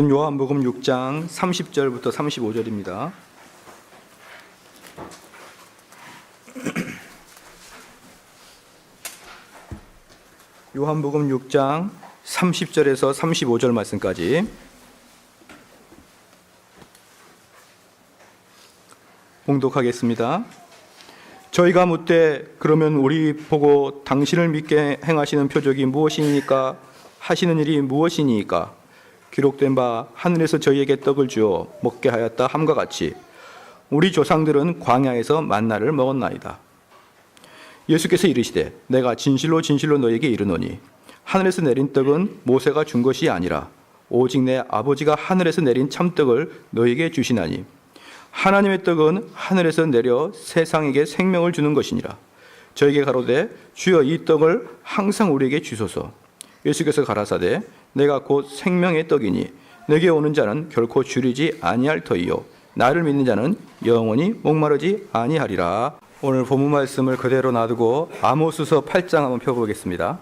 요한복음 6장 30절부터 35절입니다. 요한복음 6장 30절에서 35절 말씀까지 봉독하겠습니다. 저희가 묻되 그러면 우리 보고 당신을 믿게 행하시는 표적이 무엇이니까 하시는 일이 무엇이니까 기록된 바 하늘에서 저희에게 떡을 주어 먹게 하였다 함과 같이 우리 조상들은 광야에서 만나를 먹었나이다. 예수께서 이르시되 내가 진실로 진실로 너에게 이르노니 하늘에서 내린 떡은 모세가 준 것이 아니라 오직 내 아버지가 하늘에서 내린 참떡을 너에게 주시나니 하나님의 떡은 하늘에서 내려 세상에게 생명을 주는 것이니라. 저에게 가로되 주여 이 떡을 항상 우리에게 주소서. 예수께서 가라사대 내가 곧 생명의 떡이니 내게 오는 자는 결코 줄이지 아니할 터이요 나를 믿는 자는 영원히 목마르지 아니하리라. 오늘 본문 말씀을 그대로 놔두고 아모스서 8장 한번 펴보겠습니다.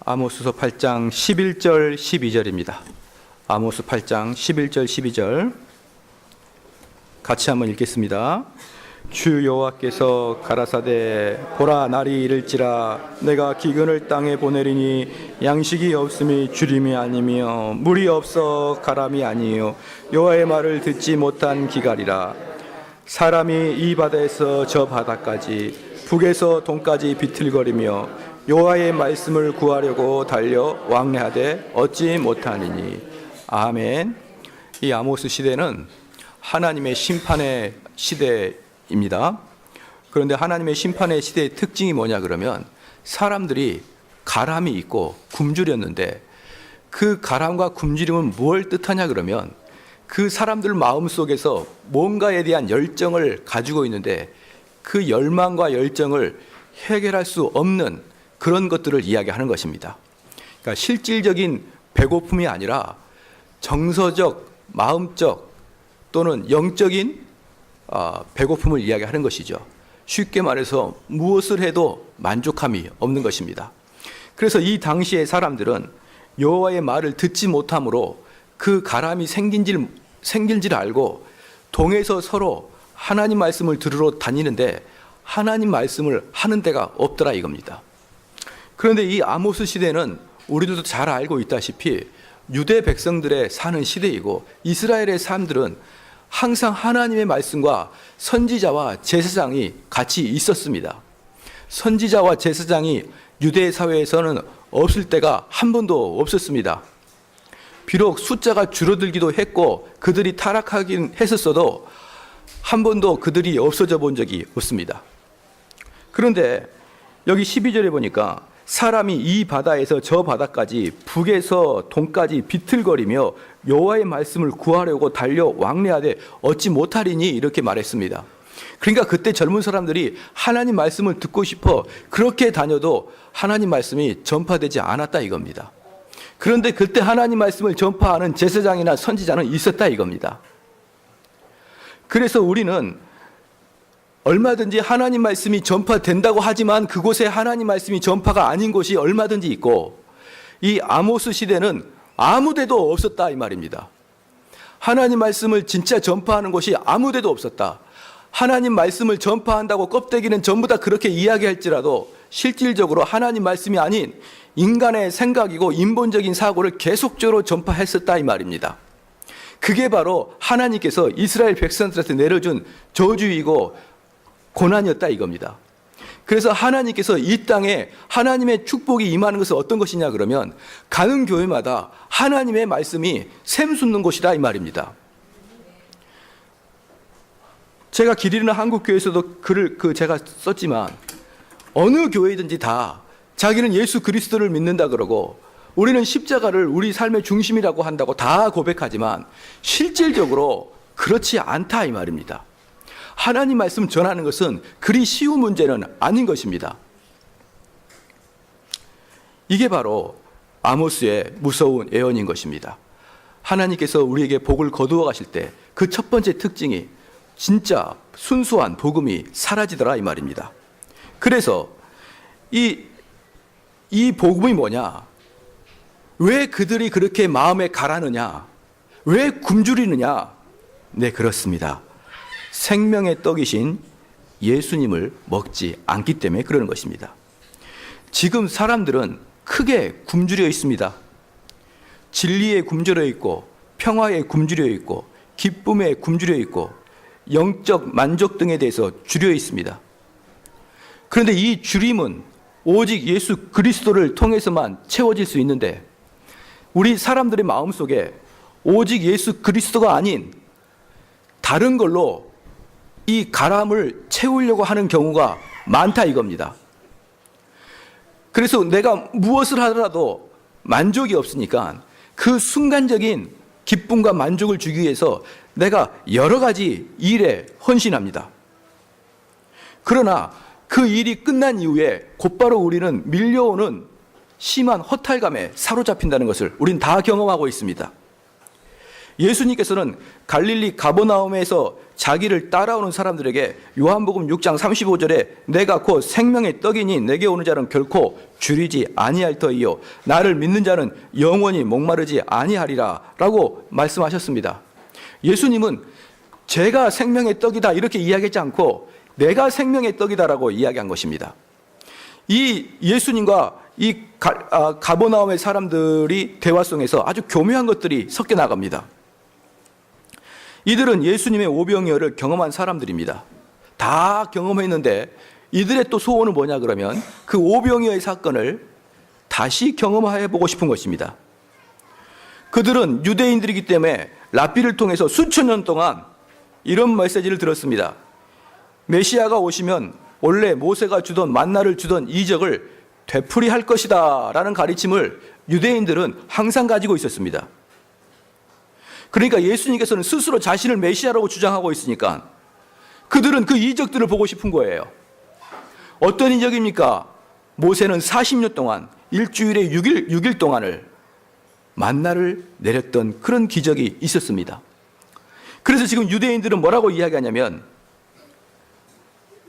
아모스서 8장 11절 12절입니다. 아모스 8장 11절 12절 같이 한번 읽겠습니다. 주 여호와께서 가라사대 보라 날이 이를지라 내가 기근을 땅에 보내리니 양식이 없음이 주림이 아니며 물이 없어 가람이 아니요 여호와의 말을 듣지 못한 기갈이라. 사람이 이 바다에서 저 바다까지 북에서 동까지 비틀거리며 여호와의 말씀을 구하려고 달려 왕래하되 얻지 못하니니. 아멘. 이 아모스 시대는 하나님의 심판의 시대입니다. 그런데 하나님의 심판의 시대의 특징이 뭐냐 그러면 사람들이 가람이 있고 굶주렸는데 그 가람과 굶주림은 뭘 뜻하냐 그러면 그 사람들 마음속에서 뭔가에 대한 열정을 가지고 있는데 그 열망과 열정을 해결할 수 없는 그런 것들을 이야기하는 것입니다. 그러니까 실질적인 배고픔이 아니라 정서적, 마음적 또는 영적인 배고픔을 이야기하는 것이죠. 쉽게 말해서 무엇을 해도 만족함이 없는 것입니다. 그래서 이 당시의 사람들은 여호와의 말을 듣지 못함으로 그 가람이 생긴 줄 알고 동에서 서로 하나님 말씀을 들으러 다니는데 하나님 말씀을 하는 데가 없더라 이겁니다. 그런데 이 아모스 시대는 우리들도 잘 알고 있다시피 유대 백성들의 사는 시대이고 이스라엘의 사람들은 항상 하나님의 말씀과 선지자와 제사장이 같이 있었습니다. 선지자와 제사장이 유대 사회에서는 없을 때가 한 번도 없었습니다. 비록 숫자가 줄어들기도 했고 그들이 타락하긴 했었어도 한 번도 그들이 없어져 본 적이 없습니다. 그런데 여기 12절에 보니까 사람이 이 바다에서 저 바다까지 북에서 동까지 비틀거리며 여호와의 말씀을 구하려고 달려 왕래하되 얻지 못하리니 이렇게 말했습니다. 그러니까 그때 젊은 사람들이 하나님 말씀을 듣고 싶어 그렇게 다녀도 하나님 말씀이 전파되지 않았다 이겁니다. 그런데 그때 하나님 말씀을 전파하는 제사장이나 선지자는 있었다 이겁니다. 그래서 우리는 얼마든지 하나님 말씀이 전파된다고 하지만 그곳에 하나님 말씀이 전파가 아닌 곳이 얼마든지 있고 이 아모스 시대는 아무 데도 없었다 이 말입니다. 하나님 말씀을 진짜 전파하는 곳이 아무 데도 없었다. 하나님 말씀을 전파한다고 껍데기는 전부 다 그렇게 이야기할지라도 실질적으로 하나님 말씀이 아닌 인간의 생각이고 인본적인 사고를 계속적으로 전파했었다 이 말입니다. 그게 바로 하나님께서 이스라엘 백성들한테 내려준 저주이고 고난이었다 이겁니다. 그래서 하나님께서 이 땅에 하나님의 축복이 임하는 것은 어떤 것이냐 그러면 가는 교회마다 하나님의 말씀이 샘솟는 곳이다 이 말입니다. 제가 길 잃는 한국교회에서도 글을 제가 썼지만 어느 교회든지 다 자기는 예수 그리스도를 믿는다 그러고 우리는 십자가를 우리 삶의 중심이라고 한다고 다 고백하지만 실질적으로 그렇지 않다 이 말입니다. 하나님 말씀 전하는 것은 그리 쉬운 문제는 아닌 것입니다. 이게 바로 아모스의 무서운 예언인 것입니다. 하나님께서 우리에게 복을 거두어 가실 때 그 첫 번째 특징이 진짜 순수한 복음이 사라지더라 이 말입니다. 그래서 이 복음이 뭐냐? 왜 그들이 그렇게 마음에 가라느냐? 왜 굶주리느냐? 네, 그렇습니다. 생명의 떡이신 예수님을 먹지 않기 때문에 그러는 것입니다. 지금 사람들은 크게 굶주려 있습니다. 진리에 굶주려 있고, 평화에 굶주려 있고, 기쁨에 굶주려 있고, 영적 만족 등에 대해서 주려 있습니다. 그런데 이 주림은 오직 예수 그리스도를 통해서만 채워질 수 있는데, 우리 사람들의 마음속에 오직 예수 그리스도가 아닌 다른 걸로 이 가람을 채우려고 하는 경우가 많다 이겁니다. 그래서 내가 무엇을 하더라도 만족이 없으니까 그 순간적인 기쁨과 만족을 주기 위해서 내가 여러 가지 일에 헌신합니다. 그러나 그 일이 끝난 이후에 곧바로 우리는 밀려오는 심한 허탈감에 사로잡힌다는 것을 우리는 다 경험하고 있습니다. 예수님께서는 갈릴리 가버나움에서 자기를 따라오는 사람들에게 요한복음 6장 35절에 내가 곧 생명의 떡이니 내게 오는 자는 결코 줄이지 아니할 터이요 나를 믿는 자는 영원히 목마르지 아니하리라 라고 말씀하셨습니다. 예수님은 제가 생명의 떡이다 이렇게 이야기하지 않고 내가 생명의 떡이다라고 이야기한 것입니다. 이 예수님과 이 가버나움의 사람들이 대화 속에서 아주 교묘한 것들이 섞여 나갑니다. 이들은 예수님의 오병이어를 경험한 사람들입니다. 다 경험했는데 이들의 또 소원은 뭐냐 그러면 그 오병이어의 사건을 다시 경험해 보고 싶은 것입니다. 그들은 유대인들이기 때문에 랍비를 통해서 수천 년 동안 이런 메시지를 들었습니다. 메시아가 오시면 원래 모세가 주던 만나를 주던 이적을 되풀이할 것이다 라는 가르침을 유대인들은 항상 가지고 있었습니다. 그러니까 예수님께서는 스스로 자신을 메시아라고 주장하고 있으니까 그들은 그 이적들을 보고 싶은 거예요. 어떤 이적입니까? 모세는 40년 동안 일주일에 6일 동안을 만나를 내렸던 그런 기적이 있었습니다. 그래서 지금 유대인들은 뭐라고 이야기하냐면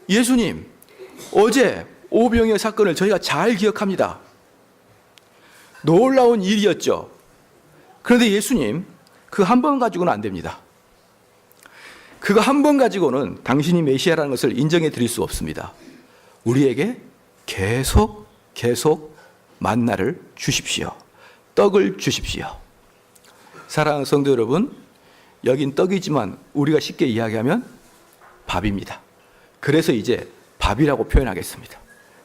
예수님, 어제 오병이어 사건을 저희가 잘 기억합니다. 놀라운 일이었죠. 그런데 예수님, 그 한 번 가지고는 안 됩니다. 그거 한 번 가지고는 당신이 메시아라는 것을 인정해 드릴 수 없습니다. 우리에게 계속 만나를 주십시오. 떡을 주십시오. 사랑하는 성도 여러분, 여긴 떡이지만 우리가 쉽게 이야기하면 밥입니다. 그래서 이제 밥이라고 표현하겠습니다.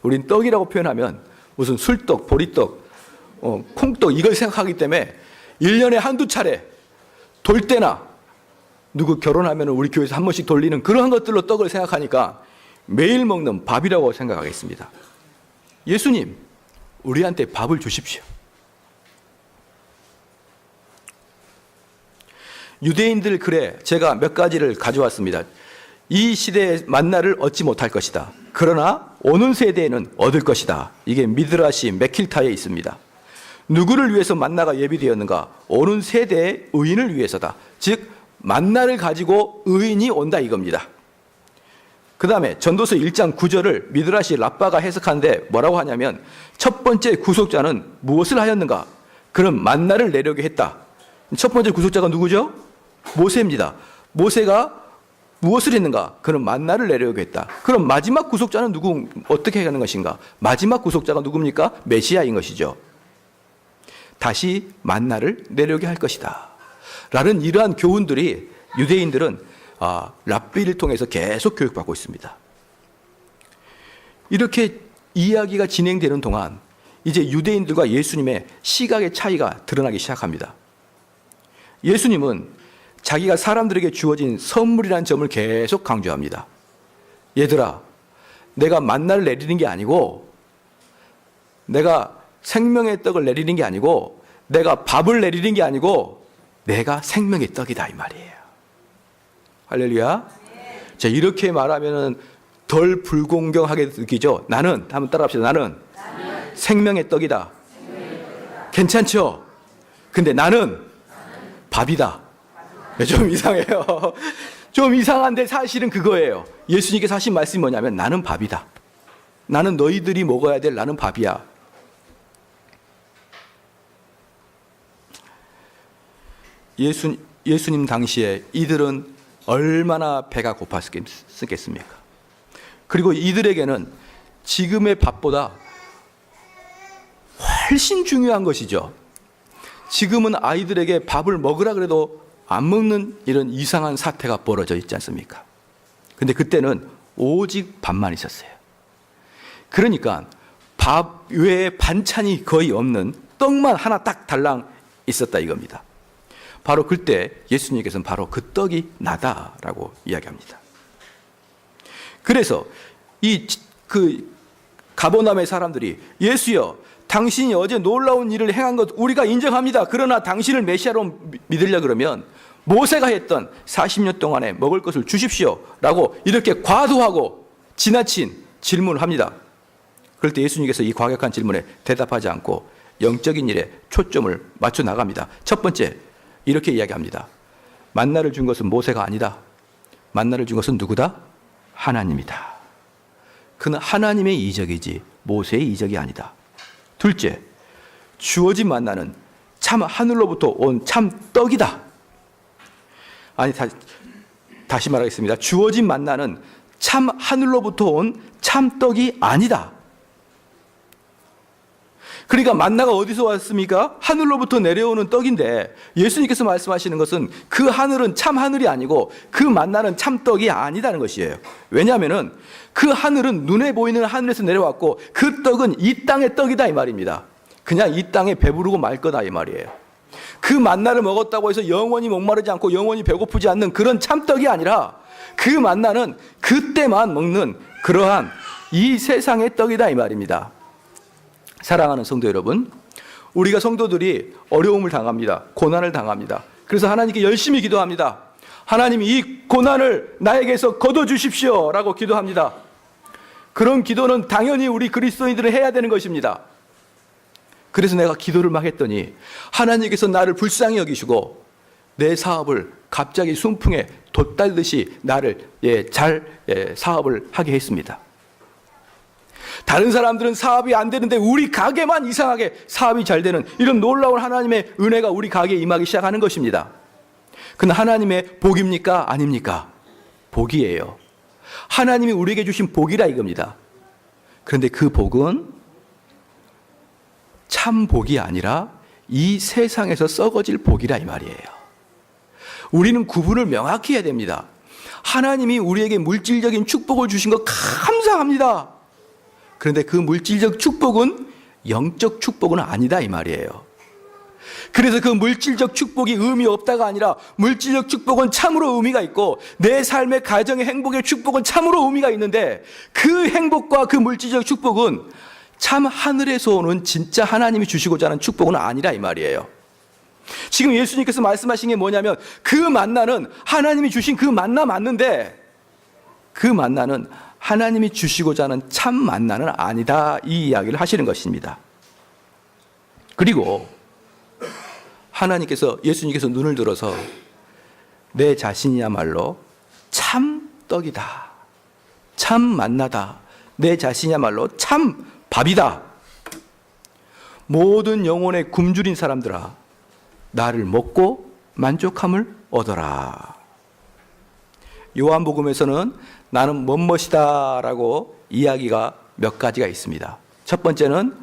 우린 떡이라고 표현하면 무슨 술떡, 보리떡, 콩떡 이걸 생각하기 때문에 1년에 한두 차례 돌 때나 누구 결혼하면 우리 교회에서 한 번씩 돌리는 그러한 것들로 떡을 생각하니까 매일 먹는 밥이라고 생각하겠습니다. 예수님, 우리한테 밥을 주십시오. 유대인들 글에 제가 몇 가지를 가져왔습니다. 이 시대의 만나를 얻지 못할 것이다. 그러나 오는 세대에는 얻을 것이다. 이게 미드라시 메킬타에 있습니다. 누구를 위해서 만나가 예비되었는가? 오는 세대의 의인을 위해서다. 즉 만나를 가지고 의인이 온다 이겁니다. 그 다음에 전도서 1장 9절을 미드라시 라빠가 해석하는데 뭐라고 하냐면 첫 번째 구속자는 무엇을 하였는가? 그는 만나를 내려게 했다. 첫 번째 구속자가 누구죠? 모세입니다. 모세가 무엇을 했는가? 그는 만나를 내려게 했다. 그럼 마지막 구속자는 어떻게 하는 것인가? 마지막 구속자가 누굽니까? 메시아인 것이죠. 다시 만나를 내려게 할 것이다 라는 이러한 교훈들이 유대인들은 랍비를 통해서 계속 교육받고 있습니다. 이렇게 이야기가 진행되는 동안 이제 유대인들과 예수님의 시각의 차이가 드러나기 시작합니다. 예수님은 자기가 사람들에게 주어진 선물이라는 점을 계속 강조합니다. 얘들아, 내가 만나를 내리는 게 아니고 내가 생명의 떡을 내리는 게 아니고 내가 밥을 내리는 게 아니고 내가 생명의 떡이다 이 말이에요. 할렐루야. 자, 이렇게 말하면 덜 불공정하게 느끼죠. 나는, 한번 따라합시다. 나는 생명의 떡이다. 괜찮죠? 근데 나는 밥이다. 좀 이상해요. 좀 이상한데 사실은 그거예요. 예수님께서 하신 말씀이 뭐냐면 나는 밥이다. 나는 너희들이 먹어야 될 나는 밥이야. 예수님 당시에 이들은 얼마나 배가 고팠겠습니까? 그리고 이들에게는 지금의 밥보다 훨씬 중요한 것이죠. 지금은 아이들에게 밥을 먹으라 그래도 안 먹는 이런 이상한 사태가 벌어져 있지 않습니까? 근데 그때는 오직 밥만 있었어요. 그러니까 밥 외에 반찬이 거의 없는 떡만 하나 딱 달랑 있었다 이겁니다. 바로 그때 예수님께서는 바로 그 떡이 나다라고 이야기합니다. 그래서 가버나움의 사람들이 예수여, 당신이 어제 놀라운 일을 행한 것 우리가 인정합니다. 그러나 당신을 메시아로 믿으려 그러면 모세가 했던 40년 동안에 먹을 것을 주십시오 라고 이렇게 과도하고 지나친 질문을 합니다. 그럴 때 예수님께서 이 과격한 질문에 대답하지 않고 영적인 일에 초점을 맞춰 나갑니다. 첫 번째, 이렇게 이야기합니다. 만나를 준 것은 모세가 아니다. 만나를 준 것은 누구다? 하나님이다. 그는 하나님의 이적이지 모세의 이적이 아니다. 둘째, 주어진 만나는 참 하늘로부터 온 참 떡이다. 아니, 다시 말하겠습니다. 주어진 만나는 참 하늘로부터 온 참 떡이 아니다. 그러니까 만나가 어디서 왔습니까? 하늘로부터 내려오는 떡인데 예수님께서 말씀하시는 것은 그 하늘은 참 하늘이 아니고 그 만나는 참 떡이 아니다는 것이에요. 왜냐하면 그 하늘은 눈에 보이는 하늘에서 내려왔고 그 떡은 이 땅의 떡이다 이 말입니다. 그냥 이 땅에 배부르고 말 거다 이 말이에요. 그 만나를 먹었다고 해서 영원히 목마르지 않고 영원히 배고프지 않는 그런 참떡이 아니라 그 만나는 그때만 먹는 그러한 이 세상의 떡이다 이 말입니다. 사랑하는 성도 여러분, 우리가 성도들이 어려움을 당합니다. 고난을 당합니다. 그래서 하나님께 열심히 기도합니다. 하나님 이 고난을 나에게서 거둬주십시오 라고 기도합니다. 그런 기도는 당연히 우리 그리스도인들은 해야 되는 것입니다. 그래서 내가 기도를 막 했더니 하나님께서 나를 불쌍히 여기시고 내 사업을 갑자기 순풍에 돛달듯이 나를 사업을 하게 했습니다. 다른 사람들은 사업이 안 되는데 우리 가게만 이상하게 사업이 잘 되는 이런 놀라운 하나님의 은혜가 우리 가게에 임하기 시작하는 것입니다. 그건 하나님의 복입니까? 아닙니까? 복이에요. 하나님이 우리에게 주신 복이라 이겁니다. 그런데 그 복은 참 복이 아니라 이 세상에서 썩어질 복이라 이 말이에요. 우리는 구분을 명확히 해야 됩니다. 하나님이 우리에게 물질적인 축복을 주신 거 감사합니다. 그런데 그 물질적 축복은 영적 축복은 아니다 이 말이에요. 그래서 그 물질적 축복이 의미 없다가 아니라 물질적 축복은 참으로 의미가 있고 내 삶의 가정의 행복의 축복은 참으로 의미가 있는데 그 행복과 그 물질적 축복은 참 하늘에서 오는 진짜 하나님이 주시고자 하는 축복은 아니라 이 말이에요. 지금 예수님께서 말씀하신 게 뭐냐면 그 만나는 하나님이 주신 그 만나 맞는데 그 만나는 하나님이 주시고자 하는 참 만나는 아니다 이 이야기를 하시는 것입니다. 그리고 예수님께서 눈을 들어서 내 자신이야말로 참 떡이다. 참 만나다. 내 자신이야말로 참 밥이다. 모든 영혼에 굶주린 사람들아 나를 먹고 만족함을 얻어라. 요한복음에서는 나는 뭐뭇이다 라고 이야기가 몇 가지가 있습니다. 첫 번째는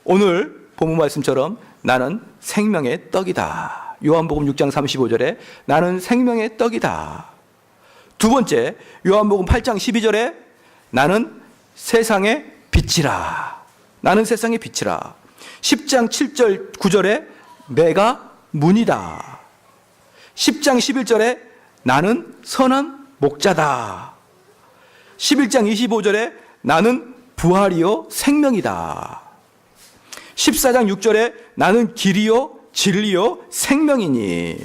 오늘 본문 말씀처럼 나는 생명의 떡이다. 요한복음 6장 35절에 나는 생명의 떡이다. 두 번째 요한복음 8장 12절에 나는 세상의 빛이라. 나는 세상의 빛이라. 10장 7절 9절에 내가 문이다. 10장 11절에 나는 선한 목자다. 11장 25절에 나는 부활이요 생명이다. 14장 6절에 나는 길이요 진리요 생명이니.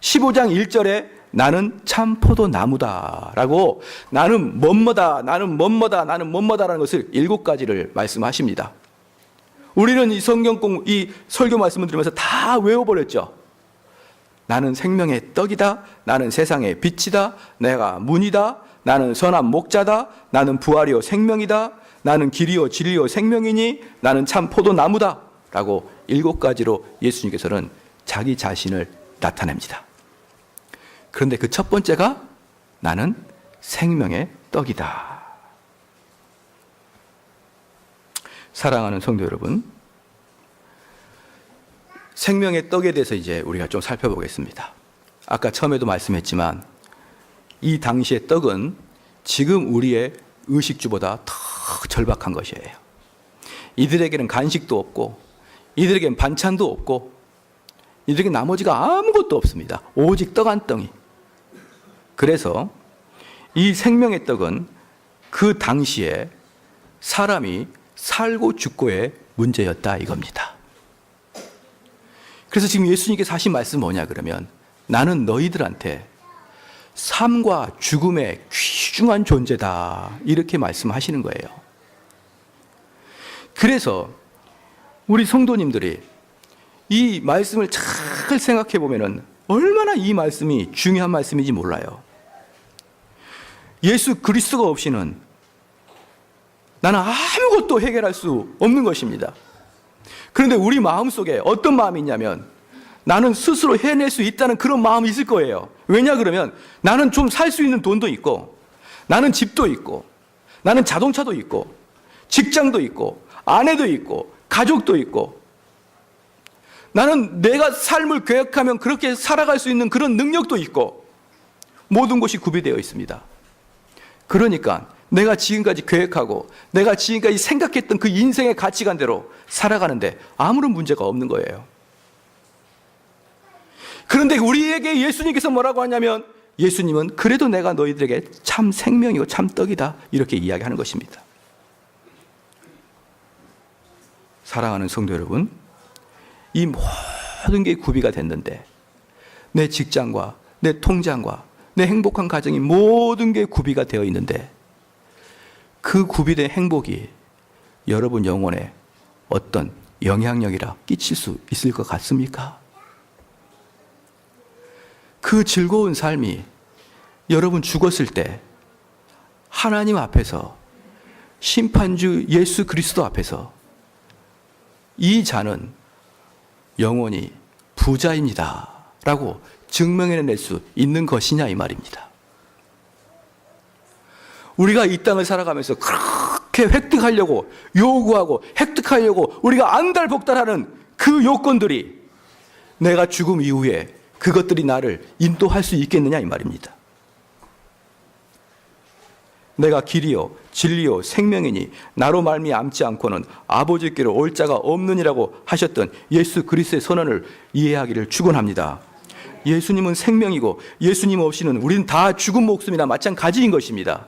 15장 1절에 나는 참 포도나무다 라고 나는 뭐뭐다 나는 뭐뭐다 나는 뭐뭐다라는 것을 7가지를 말씀하십니다. 우리는 이 이 설교 말씀을 들으면서 다 외워버렸죠. 나는 생명의 떡이다. 나는 세상의 빛이다. 내가 문이다. 나는 선한 목자다. 나는 부활이요 생명이다. 나는 길이요 진리요 생명이니 나는 참 포도나무다. 라고 7가지로 예수님께서는 자기 자신을 나타냅니다. 그런데 그 첫 번째가 나는 생명의 떡이다. 사랑하는 성도 여러분, 생명의 떡에 대해서 이제 우리가 좀 살펴보겠습니다. 아까 처음에도 말씀했지만 이 당시의 떡은 지금 우리의 의식주보다 더 절박한 것이에요. 이들에게는 간식도 없고 이들에게는 반찬도 없고 이들에게 나머지가 아무것도 없습니다. 오직 떡 한 덩이. 그래서 이 생명의 떡은 그 당시에 사람이 살고 죽고의 문제였다 이겁니다. 그래서 지금 예수님께서 하신 말씀은 뭐냐 그러면 나는 너희들한테 삶과 죽음의 귀중한 존재다 이렇게 말씀하시는 거예요. 그래서 우리 성도님들이 이 말씀을 잘 생각해 보면은 얼마나 이 말씀이 중요한 말씀인지 몰라요. 예수 그리스도가 없이는 나는 아무것도 해결할 수 없는 것입니다. 그런데 우리 마음속에 어떤 마음이 있냐면 나는 스스로 해낼 수 있다는 그런 마음이 있을 거예요. 왜냐 그러면 나는 좀 살 수 있는 돈도 있고 나는 집도 있고 나는 자동차도 있고 직장도 있고 아내도 있고 가족도 있고 나는 내가 삶을 계획하면 그렇게 살아갈 수 있는 그런 능력도 있고 모든 것이 구비되어 있습니다. 그러니까 내가 지금까지 계획하고 내가 지금까지 생각했던 그 인생의 가치관대로 살아가는데 아무런 문제가 없는 거예요. 그런데 우리에게 예수님께서 뭐라고 하냐면 예수님은 그래도 내가 너희들에게 참 생명이고 참 떡이다 이렇게 이야기하는 것입니다. 사랑하는 성도 여러분, 이 모든 게 구비가 됐는데 내 직장과 내 통장과 내 행복한 가정이 모든 게 구비가 되어 있는데 그 구비된 행복이 여러분 영혼에 어떤 영향력이라 끼칠 수 있을 것 같습니까? 그 즐거운 삶이 여러분 죽었을 때 하나님 앞에서 심판주 예수 그리스도 앞에서 이 자는 영원히 부자입니다 라고 증명해낼 수 있는 것이냐 이 말입니다. 우리가 이 땅을 살아가면서 그렇게 획득하려고 요구하고 획득하려고 우리가 안달복달하는 그 요건들이 내가 죽음 이후에 그것들이 나를 인도할 수 있겠느냐 이 말입니다. 내가 길이요 진리요 생명이니 나로 말미암지 않고는 아버지께로 올 자가 없느니라고 하셨던 예수 그리스도의 선언을 이해하기를 축원합니다. 예수님은 생명이고 예수님 없이는 우리는 다 죽은 목숨이나 마찬가지인 것입니다.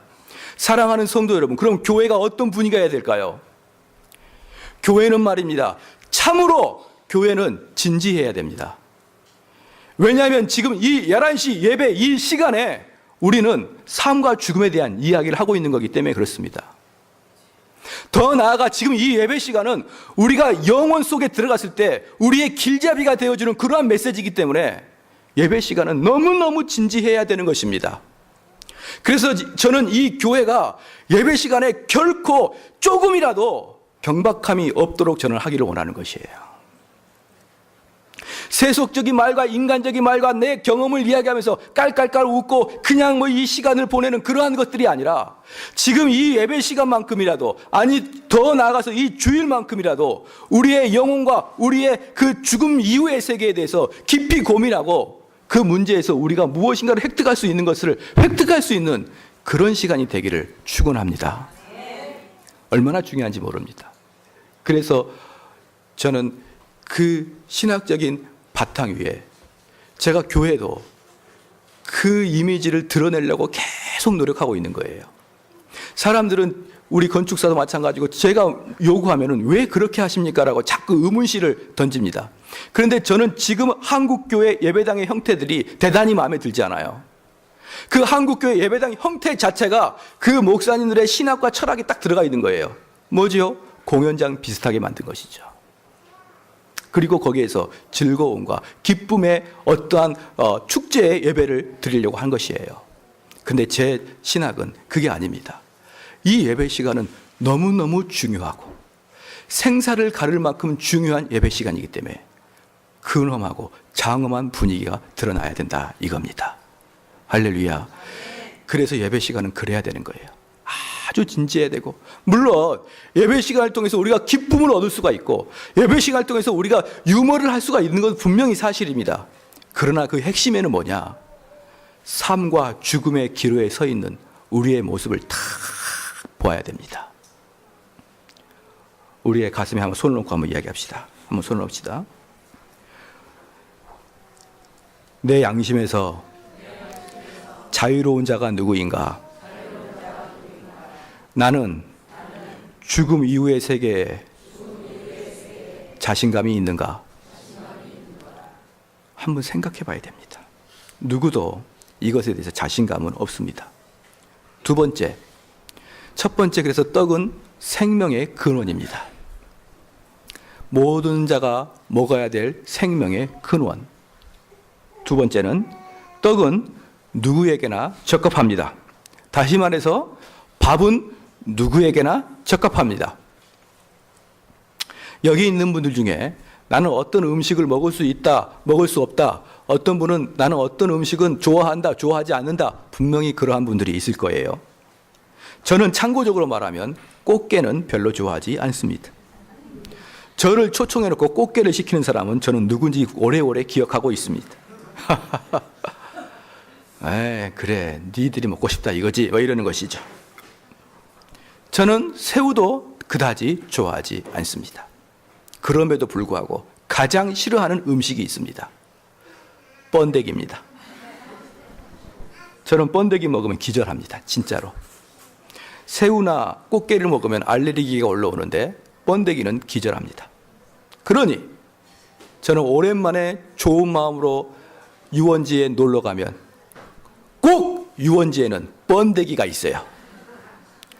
사랑하는 성도 여러분, 그럼 교회가 어떤 분위기가 해야 될까요? 교회는 말입니다. 참으로 교회는 진지해야 됩니다. 왜냐하면 지금 이 11시 예배 이 시간에 우리는 삶과 죽음에 대한 이야기를 하고 있는 거기 때문에 그렇습니다. 더 나아가 지금 이 예배 시간은 우리가 영혼 속에 들어갔을 때 우리의 길잡이가 되어주는 그러한 메시지이기 때문에 예배 시간은 너무너무 진지해야 되는 것입니다. 그래서 저는 이 교회가 예배 시간에 결코 조금이라도 경박함이 없도록 저는 하기를 원하는 것이에요. 세속적인 말과 인간적인 말과 내 경험을 이야기하면서 깔깔깔 웃고 그냥 뭐 이 시간을 보내는 그러한 것들이 아니라 지금 이 예배 시간만큼이라도 아니 더 나아가서 이 주일만큼이라도 우리의 영혼과 우리의 그 죽음 이후의 세계에 대해서 깊이 고민하고 그 문제에서 우리가 무엇인가를 획득할 수 있는 것을 획득할 수 있는 그런 시간이 되기를 축원합니다. 얼마나 중요한지 모릅니다. 그래서 저는 그 신학적인 바탕 위에 제가 교회도 그 이미지를 드러내려고 계속 노력하고 있는 거예요. 사람들은 우리 건축사도 마찬가지고 제가 요구하면은 왜 그렇게 하십니까? 라고 자꾸 의문시를 던집니다. 그런데 저는 지금 한국교회 예배당의 형태들이 대단히 마음에 들지 않아요. 그 한국교회 예배당 형태 자체가 그 목사님들의 신학과 철학이 딱 들어가 있는 거예요. 뭐지요? 공연장 비슷하게 만든 것이죠. 그리고 거기에서 즐거움과 기쁨의 어떠한 축제의 예배를 드리려고 한 것이에요. 근데 제 신학은 그게 아닙니다. 이 예배 시간은 너무너무 중요하고 생사를 가를 만큼 중요한 예배 시간이기 때문에 근엄하고 장엄한 분위기가 드러나야 된다 이겁니다. 할렐루야. 그래서 예배 시간은 그래야 되는 거예요. 아주 진지해야 되고, 물론 예배 시간을 통해서 우리가 기쁨을 얻을 수가 있고 예배 시간을 통해서 우리가 유머를 할 수가 있는 건 분명히 사실입니다. 그러나 그 핵심에는 뭐냐? 삶과 죽음의 기로에 서 있는 우리의 모습을 다 보아야 됩니다. 우리의 가슴에 한번 손을 놓고 한번 이야기합시다. 한번 손을 놓읍시다. 내 양심에서 자유로운 자가 누구인가? 나는 죽음 이후의 세계에 자신감이 있는가? 한번 생각해 봐야 됩니다. 누구도 이것에 대해서 자신감은 없습니다. 두 번째, 첫 번째, 그래서 떡은 생명의 근원입니다. 모든 자가 먹어야 될 생명의 근원. 두 번째는 떡은 누구에게나 적합합니다. 다시 말해서 밥은 누구에게나 적합합니다. 여기 있는 분들 중에 나는 어떤 음식을 먹을 수 있다, 먹을 수 없다. 어떤 분은 나는 어떤 음식은 좋아한다, 좋아하지 않는다. 분명히 그러한 분들이 있을 거예요. 저는 참고적으로 말하면 꽃게는 별로 좋아하지 않습니다. 저를 초청해놓고 꽃게를 시키는 사람은 저는 누군지 오래오래 기억하고 있습니다. 그래, 니들이 먹고 싶다 이거지, 뭐 이러는 것이죠. 저는 새우도 그다지 좋아하지 않습니다. 그럼에도 불구하고 가장 싫어하는 음식이 있습니다. 번데기입니다. 저는 번데기 먹으면 기절합니다. 진짜로. 새우나 꽃게를 먹으면 알레르기가 올라오는데 번데기는 기절합니다. 그러니 저는 오랜만에 좋은 마음으로 유원지에 놀러 가면 꼭 유원지에는 번데기가 있어요.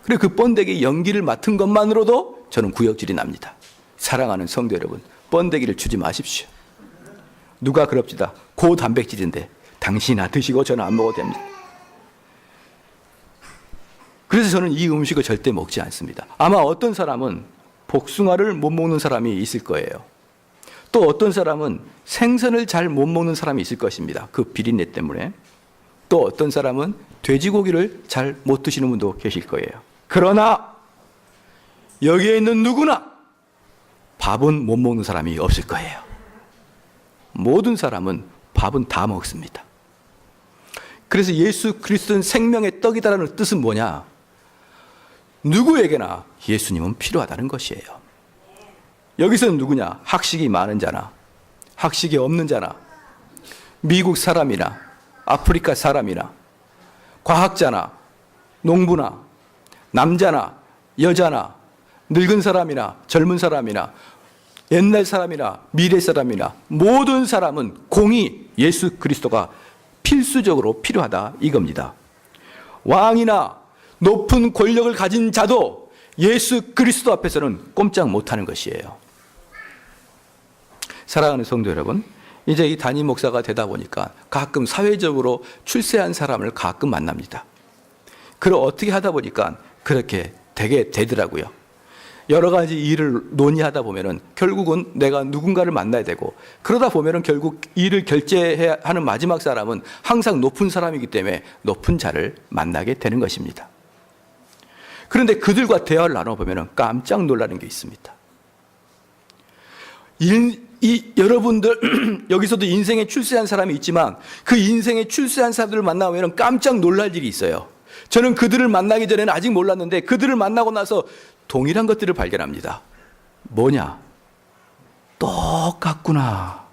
그리고 그 번데기 연기를 맡은 것만으로도 저는 구역질이 납니다. 사랑하는 성도 여러분, 번데기를 주지 마십시오. 누가 그럽시다. 고단백질인데 당신이나 드시고 저는 안 먹어도 됩니다. 그래서 저는 이 음식을 절대 먹지 않습니다. 아마 어떤 사람은 복숭아를 못 먹는 사람이 있을 거예요. 또 어떤 사람은 생선을 잘 못 먹는 사람이 있을 것입니다. 그 비린내 때문에. 또 어떤 사람은 돼지고기를 잘 못 드시는 분도 계실 거예요. 그러나 여기에 있는 누구나 밥은 못 먹는 사람이 없을 거예요. 모든 사람은 밥은 다 먹습니다. 그래서 예수 그리스도는 생명의 떡이다라는 뜻은 뭐냐? 누구에게나 예수님은 필요하다는 것이에요. 여기서는 누구냐? 학식이 많은 자나 학식이 없는 자나 미국 사람이나 아프리카 사람이나 과학자나 농부나 남자나 여자나 늙은 사람이나 젊은 사람이나 옛날 사람이나 미래 사람이나 모든 사람은 공히 예수 그리스도가 필수적으로 필요하다 이겁니다. 왕이나 높은 권력을 가진 자도 예수 그리스도 앞에서는 꼼짝 못하는 것이에요. 사랑하는 성도 여러분, 이제 이 담임 목사가 되다 보니까 가끔 사회적으로 출세한 사람을 가끔 만납니다. 그걸 어떻게 하다 보니까 그렇게 되게 되더라고요. 여러 가지 일을 논의하다 보면은 결국은 내가 누군가를 만나야 되고, 그러다 보면은 결국 일을 결제해야 하는 마지막 사람은 항상 높은 사람이기 때문에 높은 자를 만나게 되는 것입니다. 그런데 그들과 대화를 나눠보면은 깜짝 놀라는 게 있습니다. 여러분들 여기서도 인생에 출세한 사람이 있지만 그 인생에 출세한 사람들을 만나면 깜짝 놀랄 일이 있어요. 저는 그들을 만나기 전에는 아직 몰랐는데 그들을 만나고 나서 동일한 것들을 발견합니다. 뭐냐? 똑같구나.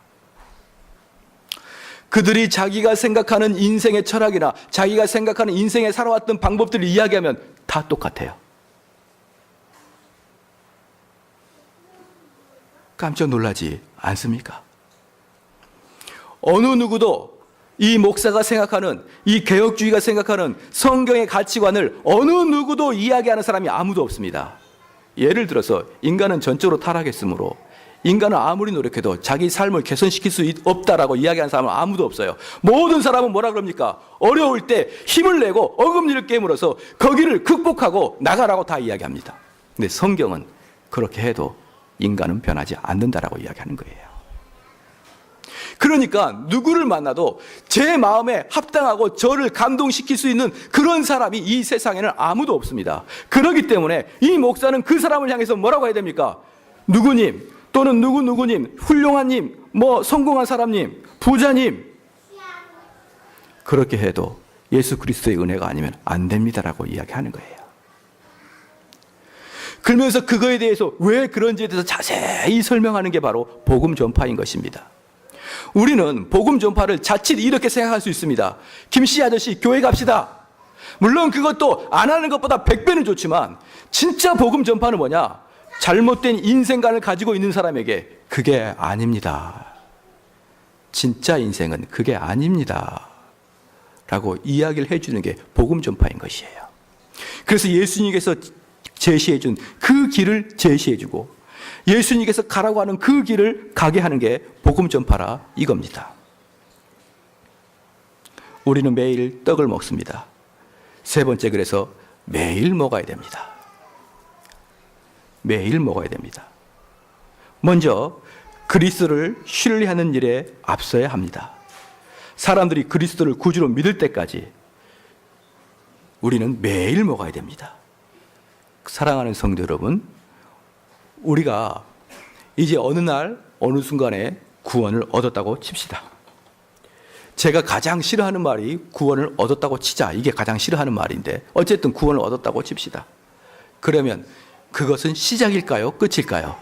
그들이 자기가 생각하는 인생의 철학이나 자기가 생각하는 인생에 살아왔던 방법들을 이야기하면 다 똑같아요. 깜짝 놀라지 않습니까? 어느 누구도 이 목사가 생각하는, 이 개혁주의가 생각하는 성경의 가치관을 어느 누구도 이야기하는 사람이 아무도 없습니다. 예를 들어서 인간은 전적으로 타락했으므로 인간은 아무리 노력해도 자기 삶을 개선시킬 수 없다라고 이야기하는 사람은 아무도 없어요. 모든 사람은 뭐라 그럽니까? 어려울 때 힘을 내고 어금니를 깨물어서 거기를 극복하고 나가라고 다 이야기합니다. 근데 성경은 그렇게 해도 인간은 변하지 않는다라고 이야기하는 거예요. 그러니까 누구를 만나도 제 마음에 합당하고 저를 감동시킬 수 있는 그런 사람이 이 세상에는 아무도 없습니다. 그렇기 때문에 이 목사는 그 사람을 향해서 뭐라고 해야 됩니까? 누구님 또는 누구님, 훌륭한 님, 성공한 사람님, 부자님, 그렇게 해도 예수 그리스도의 은혜가 아니면 안 됩니다라고 이야기하는 거예요. 그러면서 그거에 대해서 왜 그런지에 대해서 자세히 설명하는 게 바로 복음 전파인 것입니다. 우리는 복음 전파를 자칫 이렇게 생각할 수 있습니다. 김씨 아저씨 교회 갑시다. 물론 그것도 안 하는 것보다 100배는 좋지만 진짜 복음 전파는 뭐냐? 잘못된 인생관을 가지고 있는 사람에게 그게 아닙니다. 진짜 인생은 그게 아닙니다. 라고 이야기를 해주는 게 복음 전파인 것이에요. 그래서 예수님께서 제시해준 그 길을 제시해주고 예수님께서 가라고 하는 그 길을 가게 하는 게 복음 전파라 이겁니다. 우리는 매일 떡을 먹습니다. 세 번째, 그래서 매일 먹어야 됩니다. 매일 먹어야 됩니다. 먼저 그리스도를 신뢰하는 일에 앞서야 합니다. 사람들이 그리스도를 구주로 믿을 때까지 우리는 매일 먹어야 됩니다. 사랑하는 성도 여러분, 우리가 이제 어느 날 어느 순간에 구원을 얻었다고 칩시다. 제가 가장 싫어하는 말이 구원을 얻었다고 치자, 이게 가장 싫어하는 말인데 어쨌든 구원을 얻었다고 칩시다. 그러면 그것은 시작일까요? 끝일까요?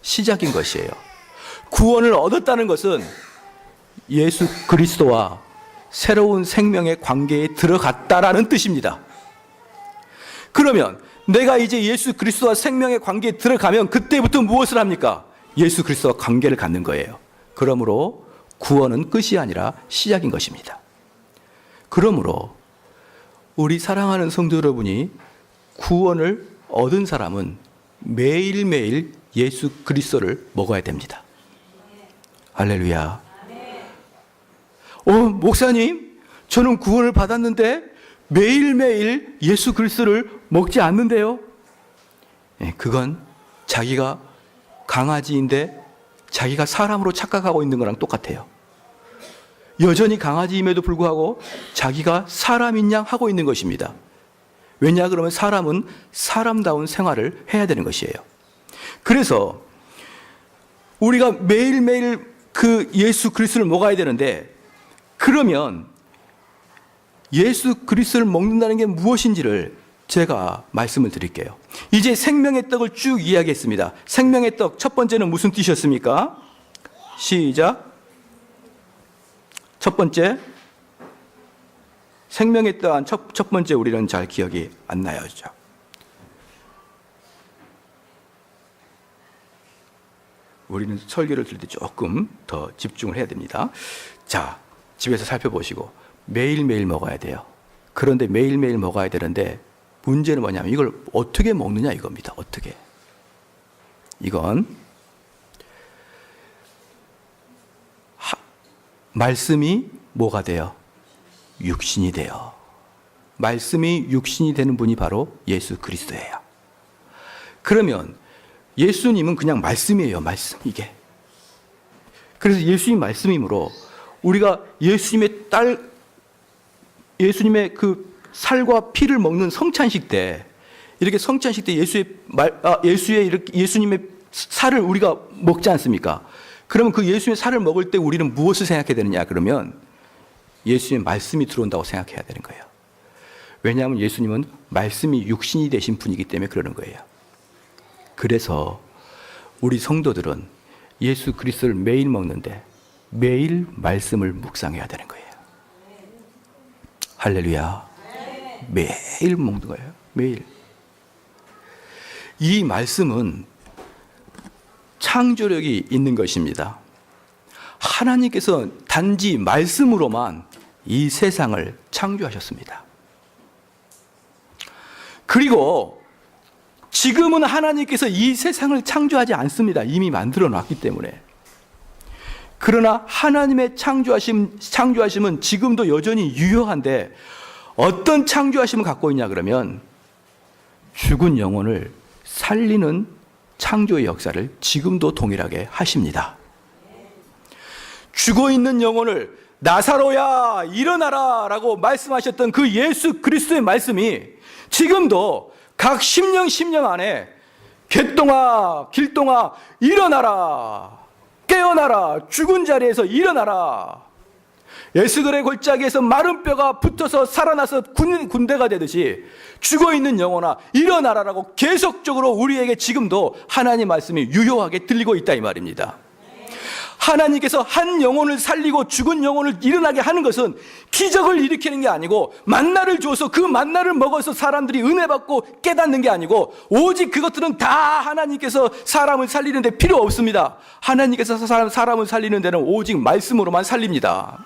시작인 것이에요. 구원을 얻었다는 것은 예수 그리스도와 새로운 생명의 관계에 들어갔다라는 뜻입니다. 그러면 내가 이제 예수 그리스도와 생명의 관계에 들어가면 그때부터 무엇을 합니까? 예수 그리스도와 관계를 갖는 거예요. 그러므로 구원은 끝이 아니라 시작인 것입니다. 그러므로 우리 사랑하는 성도 여러분이 구원을 얻은 사람은 매일매일 예수 그리스도를 먹어야 됩니다. 할렐루야. 목사님, 저는 구원을 받았는데 매일매일 예수 그리스도를 먹지 않는데요? 그건 자기가 강아지인데 자기가 사람으로 착각하고 있는 거랑 똑같아요. 여전히 강아지임에도 불구하고 자기가 사람인 양 하고 있는 것입니다. 왜냐 그러면 사람은 사람다운 생활을 해야 되는 것이에요. 그래서 우리가 매일매일 그 예수 그리스도를 먹어야 되는데, 그러면 예수 그리스도를 먹는다는 게 무엇인지를 제가 말씀을 드릴게요. 이제 생명의 떡을 쭉 이야기했습니다. 생명의 떡 첫 번째는 무슨 뜻이었습니까? 시작. 첫 번째, 생명의 떡 첫 번째 우리는 잘 기억이 안 나요. 우리는 설교를 들을 때 조금 더 집중을 해야 됩니다. 자, 집에서 살펴보시고 매일매일 먹어야 돼요. 그런데 매일매일 먹어야 되는데 문제는 뭐냐면 이걸 어떻게 먹느냐 이겁니다. 어떻게. 이건 말씀이 뭐가 돼요? 육신이 돼요. 말씀이 육신이 되는 분이 바로 예수 그리스도예요. 그러면 예수님은 그냥 말씀이에요. 말씀, 이게. 그래서 예수님 말씀이므로 우리가 예수님의 그 살과 피를 먹는 성찬식 때, 이렇게 성찬식 때 예수님의 살을 우리가 먹지 않습니까? 그러면 그 예수님의 살을 먹을 때 우리는 무엇을 생각해야 되느냐? 그러면 예수님의 말씀이 들어온다고 생각해야 되는 거예요. 왜냐하면 예수님은 말씀이 육신이 되신 분이기 때문에 그러는 거예요. 그래서 우리 성도들은 예수 그리스도를 매일 먹는데 매일 말씀을 묵상해야 되는 거예요. 할렐루야. 매일 먹는 거예요. 매일. 이 말씀은 창조력이 있는 것입니다. 하나님께서 단지 말씀으로만 이 세상을 창조하셨습니다. 그리고 지금은 하나님께서 이 세상을 창조하지 않습니다. 이미 만들어 놨기 때문에. 그러나 하나님의 창조하심은 지금도 여전히 유효한데 어떤 창조하심을 갖고 있냐 그러면 죽은 영혼을 살리는 창조의 역사를 지금도 동일하게 하십니다. 죽어있는 영혼을 나사로야 일어나라 라고 말씀하셨던 그 예수 그리스도의 말씀이 지금도 각 심령 안에 개똥아 길똥아 일어나라 깨어나라 죽은 자리에서 일어나라 에스겔의 골짜기에서 마른 뼈가 붙어서 살아나서 군대가 되듯이 죽어있는 영혼아 일어나라라고 계속적으로 우리에게 지금도 하나님 말씀이 유효하게 들리고 있다 이 말입니다. 하나님께서 한 영혼을 살리고 죽은 영혼을 일어나게 하는 것은 기적을 일으키는 게 아니고 만나를 줘서 그 만나를 먹어서 사람들이 은혜 받고 깨닫는 게 아니고 오직 그것들은 다 하나님께서 사람을 살리는 데 필요 없습니다. 하나님께서 사람을 살리는 데는 오직 말씀으로만 살립니다.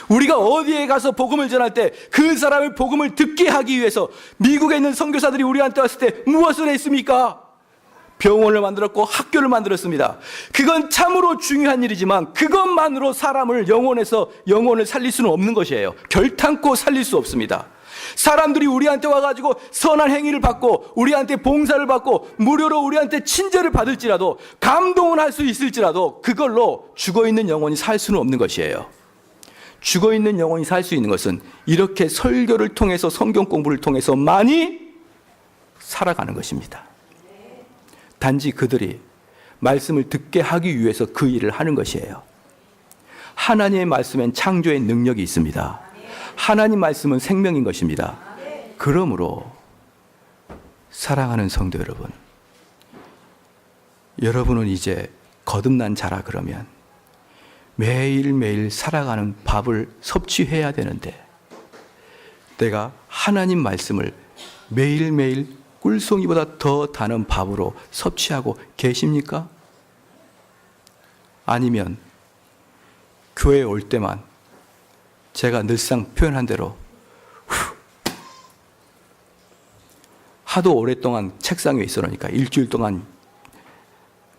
우리가 어디에 가서 복음을 전할 때 그 사람의 복음을 듣게 하기 위해서 미국에 있는 선교사들이 우리한테 왔을 때 무엇을 했습니까? 병원을 만들었고 학교를 만들었습니다. 그건 참으로 중요한 일이지만 그것만으로 사람을 영혼을 살릴 수는 없는 것이에요. 결탄코 살릴 수 없습니다. 사람들이 우리한테 와가지고 선한 행위를 받고 우리한테 봉사를 받고 무료로 우리한테 친절을 받을지라도 감동을 할 수 있을지라도 그걸로 죽어있는 영혼이 살 수는 없는 것이에요. 죽어있는 영혼이 살 수 있는 것은 이렇게 설교를 통해서 성경 공부를 통해서 많이 살아가는 것입니다. 단지 그들이 말씀을 듣게 하기 위해서 그 일을 하는 것이에요. 하나님의 말씀엔 창조의 능력이 있습니다. 하나님 말씀은 생명인 것입니다. 그러므로 사랑하는 성도 여러분, 여러분은 이제 거듭난 자라 그러면 매일매일 살아가는 밥을 섭취해야 되는데 내가 하나님 말씀을 매일매일 꿀송이보다 더 다는 밥으로 섭취하고 계십니까? 아니면 교회에 올 때만 제가 늘상 표현한 대로 하도 오랫동안 책상 위에 있어 놓으니까 일주일 동안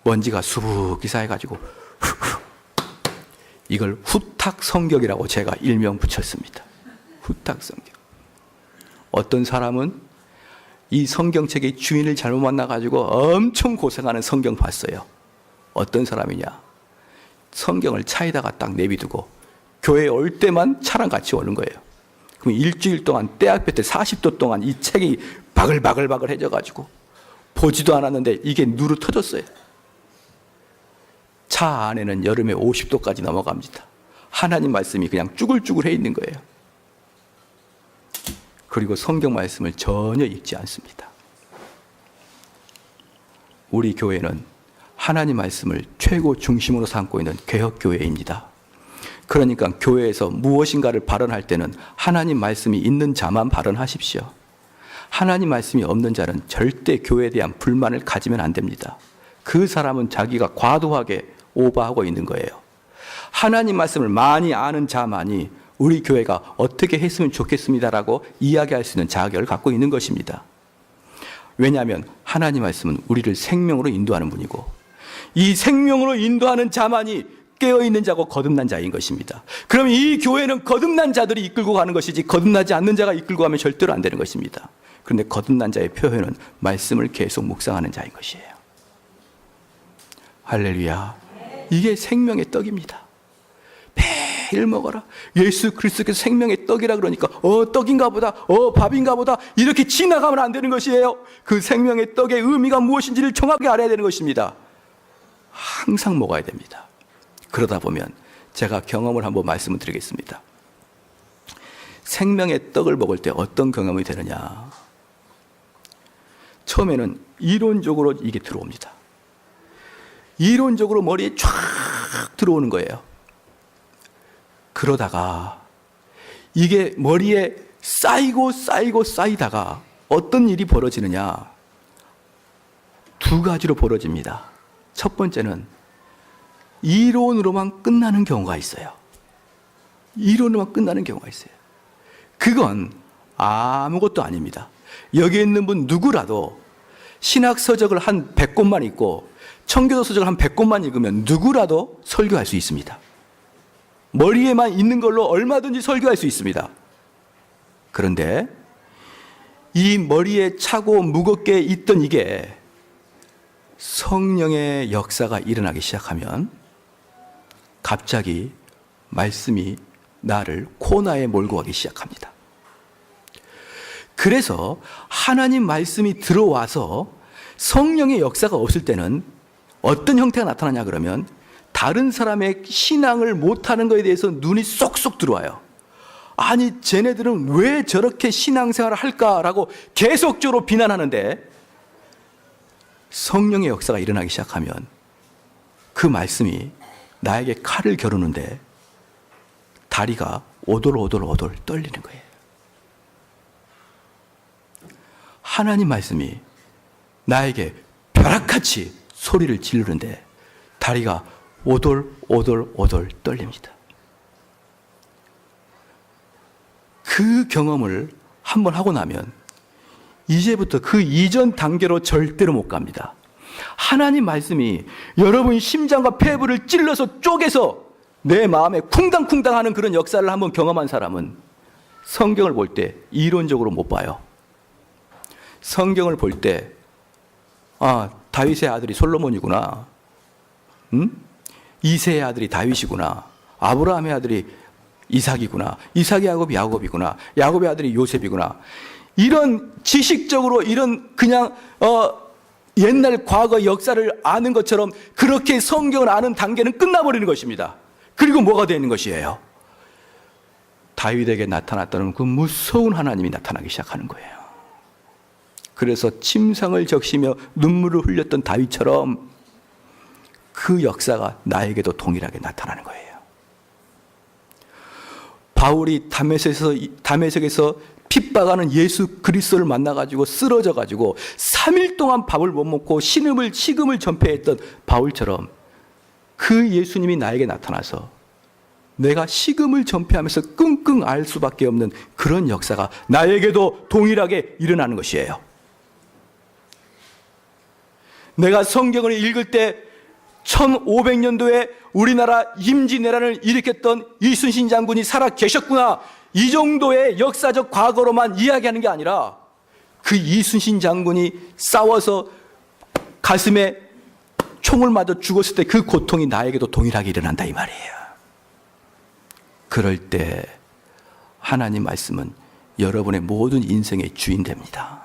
먼지가 수북이 쌓여가지고 이걸 후탁 성경이라고 제가 일명 붙였습니다. 후탁 성경. 어떤 사람은 이 성경책의 주인을 잘못 만나가지고 엄청 고생하는 성경 봤어요. 어떤 사람이냐? 성경을 차에다가 딱 내비두고 교회에 올 때만 차랑 같이 오는 거예요. 그럼 일주일 동안 때학볕 때 40도 동안 이 책이 바글바글 해져가지고 보지도 않았는데 이게 누르 터졌어요. 차 안에는 여름에 50도까지 넘어갑니다. 하나님 말씀이 그냥 쭈글쭈글 해 있는 거예요. 그리고 성경 말씀을 전혀 읽지 않습니다. 우리 교회는 하나님 말씀을 최고 중심으로 삼고 있는 개혁교회입니다. 그러니까 교회에서 무엇인가를 발언할 때는 하나님 말씀이 있는 자만 발언하십시오. 하나님 말씀이 없는 자는 절대 교회에 대한 불만을 가지면 안 됩니다. 그 사람은 자기가 과도하게 오버하고 있는 거예요. 하나님 말씀을 많이 아는 자만이 우리 교회가 어떻게 했으면 좋겠습니다라고 이야기할 수 있는 자격을 갖고 있는 것입니다. 왜냐하면 하나님 말씀은 우리를 생명으로 인도하는 분이고 이 생명으로 인도하는 자만이 깨어있는 자고 거듭난 자인 것입니다. 그럼 이 교회는 거듭난 자들이 이끌고 가는 것이지 거듭나지 않는 자가 이끌고 가면 절대로 안 되는 것입니다. 그런데 거듭난 자의 표현은 말씀을 계속 묵상하는 자인 것이에요. 할렐루야. 이게 생명의 떡입니다. 매일 먹어라. 예수 그리스도께서 생명의 떡이라 그러니까 떡인가 보다, 밥인가 보다 이렇게 지나가면 안 되는 것이에요. 그 생명의 떡의 의미가 무엇인지를 정확히 알아야 되는 것입니다. 항상 먹어야 됩니다. 그러다 보면 제가 경험을 한번 말씀을 드리겠습니다. 생명의 떡을 먹을 때 어떤 경험이 되느냐. 처음에는 이론적으로 이게 들어옵니다. 이론적으로 머리에 쫙 들어오는 거예요. 그러다가 이게 머리에 쌓이다가 어떤 일이 벌어지느냐. 두 가지로 벌어집니다. 첫 번째는 이론으로만 끝나는 경우가 있어요. 이론으로만 끝나는 경우가 있어요. 그건 아무것도 아닙니다. 여기 있는 분 누구라도 신학 서적을 한 100권만 읽고 청교도 서적을 한 100권만 읽으면 누구라도 설교할 수 있습니다. 머리에만 있는 걸로 얼마든지 설교할 수 있습니다. 그런데 이 머리에 차고 무겁게 있던 이게 성령의 역사가 일어나기 시작하면 갑자기 말씀이 나를 코너에 몰고 가기 시작합니다. 그래서 하나님 말씀이 들어와서 성령의 역사가 없을 때는 어떤 형태가 나타나냐 그러면 다른 사람의 신앙을 못하는 것에 대해서 눈이 쏙쏙 들어와요. 아니 쟤네들은 왜 저렇게 신앙생활을 할까라고 계속적으로 비난하는데 성령의 역사가 일어나기 시작하면 그 말씀이 나에게 칼을 겨루는데 다리가 오돌오돌오돌 떨리는 거예요. 하나님 말씀이 나에게 벼락같이 소리를 지르는데 다리가 오돌오돌오돌 떨립니다. 그 경험을 한번 하고 나면 이제부터 그 이전 단계로 절대로 못 갑니다. 하나님 말씀이 여러분 심장과 폐부를 찔러서 쪼개서 내 마음에 쿵당쿵당 하는 그런 역사를 한번 경험한 사람은 성경을 볼 때 이론적으로 못 봐요. 성경을 볼 때 다윗의 아들이 솔로몬이구나. 이새의 아들이 다윗이구나. 아브라함의 아들이 이삭이구나. 이삭의 야곱이구나. 야곱의 아들이 요셉이구나. 이런 지식적으로 이런 그냥 옛날 과거 역사를 아는 것처럼 그렇게 성경을 아는 단계는 끝나버리는 것입니다. 그리고 뭐가 되는 것이에요? 다윗에게 나타났다는 그 무서운 하나님이 나타나기 시작하는 거예요. 그래서 침상을 적시며 눈물을 흘렸던 다윗처럼 그 역사가 나에게도 동일하게 나타나는 거예요. 바울이 다메섹에서 핍박하는 예수 그리스도를 만나가지고 쓰러져가지고 3일 동안 밥을 못 먹고 식음을 전폐했던 바울처럼 그 예수님이 나에게 나타나서 내가 식음을 전폐하면서 끙끙 앓을 수밖에 없는 그런 역사가 나에게도 동일하게 일어나는 것이에요. 내가 성경을 읽을 때 1500년도에 우리나라 임진왜란을 일으켰던 이순신 장군이 살아 계셨구나. 이 정도의 역사적 과거로만 이야기하는 게 아니라 그 이순신 장군이 싸워서 가슴에 총을 맞아 죽었을 때 그 고통이 나에게도 동일하게 일어난다 이 말이에요. 그럴 때 하나님 말씀은 여러분의 모든 인생의 주인 됩니다.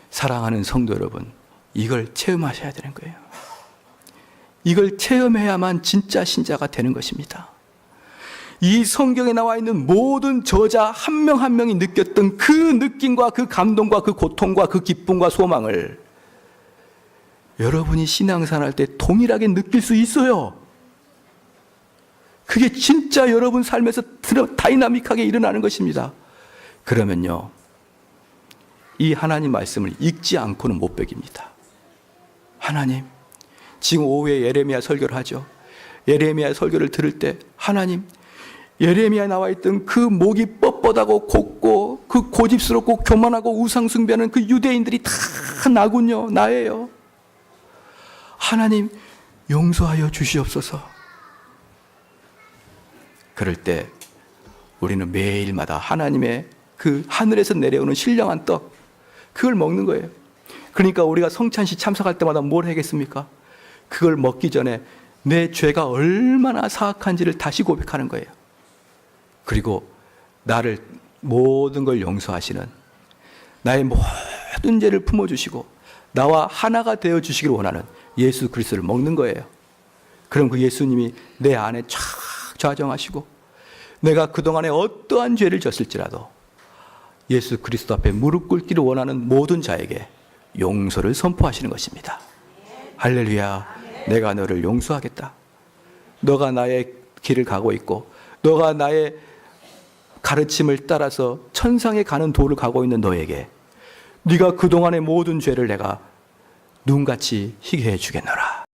사랑하는 성도 여러분, 이걸 체험하셔야 되는 거예요. 이걸 체험해야만 진짜 신자가 되는 것입니다. 이 성경에 나와 있는 모든 저자 한 명 한 명이 느꼈던 그 느낌과 그 감동과 그 고통과 그 기쁨과 소망을 여러분이 신앙생활 할 때 동일하게 느낄 수 있어요. 그게 진짜 여러분 삶에서 다이나믹하게 일어나는 것입니다. 그러면요, 이 하나님 말씀을 읽지 않고는 못 배깁니다. 하나님, 지금 오후에 예레미야 설교를 하죠. 예레미야 설교를 들을 때 하나님, 예레미야에 나와 있던 그 목이 뻣뻣하고 곱고 그 고집스럽고 교만하고 우상숭배하는 그 유대인들이 다 나군요. 나예요. 하나님 용서하여 주시옵소서. 그럴 때 우리는 매일마다 하나님의 그 하늘에서 내려오는 신령한 떡, 그걸 먹는 거예요. 그러니까 우리가 성찬식 참석할 때마다 뭘 하겠습니까? 그걸 먹기 전에 내 죄가 얼마나 사악한지를 다시 고백하는 거예요. 그리고 나를 모든 걸 용서하시는, 나의 모든 죄를 품어주시고 나와 하나가 되어주시기를 원하는 예수 그리스도를 먹는 거예요. 그럼 그 예수님이 내 안에 쫙 좌정하시고 내가 그동안에 어떠한 죄를 졌을지라도 예수 그리스도 앞에 무릎 꿇기를 원하는 모든 자에게 용서를 선포하시는 것입니다. 할렐루야. 내가 너를 용서하겠다. 너가 나의 길을 가고 있고 너가 나의 가르침을 따라서 천상에 가는 도를 가고 있는 너에게 네가 그동안의 모든 죄를 내가 눈같이 희게 해주겠노라.